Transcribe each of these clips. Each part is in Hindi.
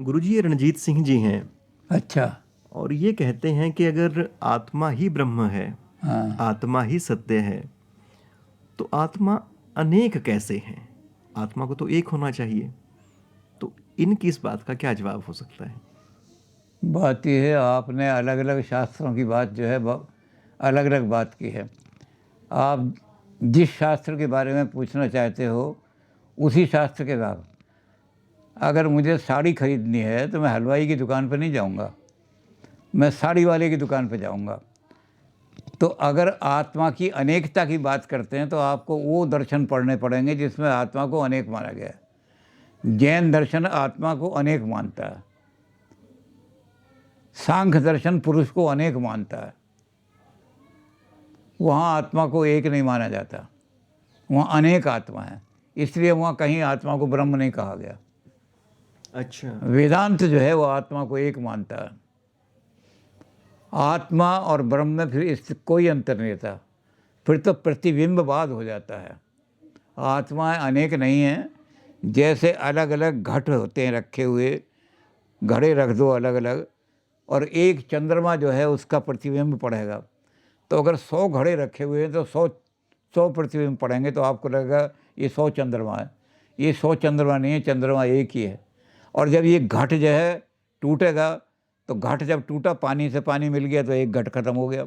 गुरुजी ये रणजीत सिंह जी हैं अच्छा। और ये कहते हैं कि अगर आत्मा ही ब्रह्म है, हाँ। आत्मा ही सत्य है, तो आत्मा अनेक कैसे हैं? आत्मा को तो एक होना चाहिए। तो इनकी इस बात का क्या जवाब हो सकता है? बात यह है, आपने अलग अलग शास्त्रों की बात जो है अलग अलग बात की है। आप जिस शास्त्र के बारे में पूछना चाहते हो उसी शास्त्र के बाद, अगर मुझे साड़ी खरीदनी है तो मैं हलवाई की दुकान पर नहीं जाऊंगा, मैं साड़ी वाले की दुकान पर जाऊंगा। तो अगर आत्मा की अनेकता की बात करते हैं तो आपको वो दर्शन पढ़ने पड़ेंगे जिसमें आत्मा को अनेक माना गया है। जैन दर्शन आत्मा को अनेक मानता है, सांख्य दर्शन पुरुष को अनेक मानता है। वहाँ आत्मा को एक नहीं माना जाता, वहाँ अनेक आत्मा है, इसलिए वहाँ कहीं आत्मा को ब्रह्म नहीं कहा गया। अच्छा। वेदांत जो है वो आत्मा को एक मानता है। आत्मा और ब्रह्म में फिर इस कोई अंतर नहीं था, फिर तो प्रतिबिंबवाद हो जाता है। आत्माएं अनेक नहीं हैं। जैसे अलग अलग घट होते हैं रखे हुए, घड़े रख दो अलग अलग, और एक चंद्रमा जो है उसका प्रतिबिंब पड़ेगा। तो अगर 100 घड़े रखे हुए हैं तो 100 प्रतिबिंब पड़ेंगे, तो आपको लगेगा ये 100 चंद्रमा है। ये 100 चंद्रमा नहीं है, चंद्रमा एक ही है। और जब ये घट जो है टूटेगा, तो घट जब टूटा, पानी से पानी मिल गया तो एक घट खत्म हो गया,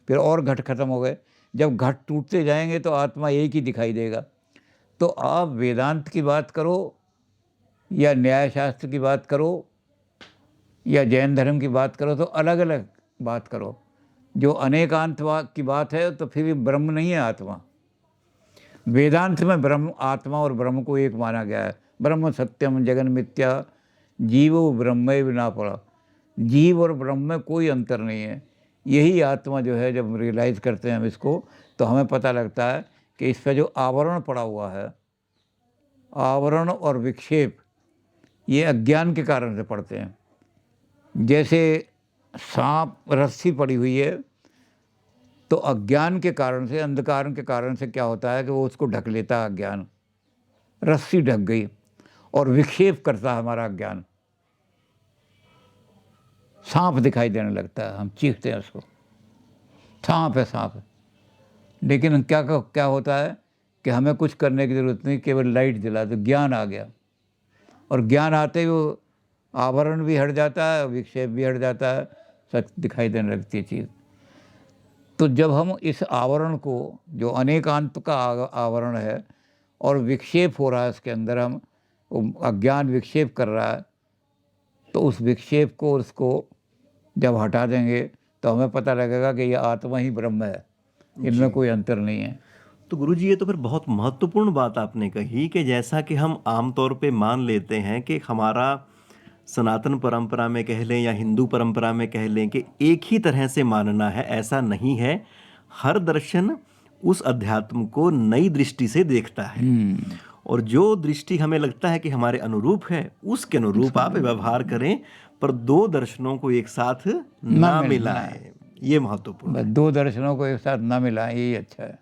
फिर और घट खत्म हो गए। जब घट टूटते जाएंगे तो आत्मा एक ही दिखाई देगा। तो आप वेदांत की बात करो या न्याय शास्त्र की बात करो या जैन धर्म की बात करो, तो अलग अलग बात करो। जो अनेकांतवाद की बात है तो फिर ब्रह्म नहीं है आत्मा। वेदांत में ब्रह्म, आत्मा और ब्रह्म को एक माना गया है। ब्रह्म सत्यम जगन मिथ्या जीवो ब्रह्मैव ना पड़ा। जीव और ब्रह्म में कोई अंतर नहीं है। यही आत्मा जो है, जब रियलाइज़ करते हैं हम इसको, तो हमें पता लगता है कि इस पर जो आवरण पड़ा हुआ है, आवरण और विक्षेप, ये अज्ञान के कारण से पड़ते हैं। जैसे सांप रस्सी पड़ी हुई है, तो अज्ञान के कारण से, अंधकार के कारण से क्या होता है कि वो उसको ढक लेता है अज्ञान। रस्सी ढक गई और विक्षेप करता है हमारा अज्ञान, सांप दिखाई देने लगता है, हम चीखते हैं उसको, सांप है सांप है। लेकिन क्या होता है कि हमें कुछ करने की ज़रूरत नहीं, केवल लाइट जला दो, ज्ञान आ गया। और ज्ञान आते ही वो आवरण भी हट जाता है, विक्षेप भी हट जाता है, सच दिखाई देने लगती है चीज़। तो जब हम इस आवरण को, जो अनेकांत का आवरण है और विक्षेप हो रहा है इसके अंदर, हम अज्ञान विक्षेप कर रहा है, तो उस विक्षेप को, उसको जब हटा देंगे तो हमें पता लगेगा कि यह आत्मा ही ब्रह्म है, इनमें कोई अंतर नहीं है। तो गुरुजी ये तो फिर बहुत महत्वपूर्ण बात आपने कही कि जैसा कि हम आमतौर पे मान लेते हैं कि हमारा सनातन परंपरा में कह लें या हिंदू परंपरा में कह लें कि एक ही तरह से मानना है, ऐसा नहीं है। हर दर्शन उस अध्यात्म को नई दृष्टि से देखता है, और जो दृष्टि हमें लगता है कि हमारे अनुरूप है, उसके अनुरूप आप व्यवहार करें, पर दो दर्शनों को एक साथ ना मिलाएं। ये महत्वपूर्ण है। दो दर्शनों को एक साथ ना मिलाएं, यही अच्छा है।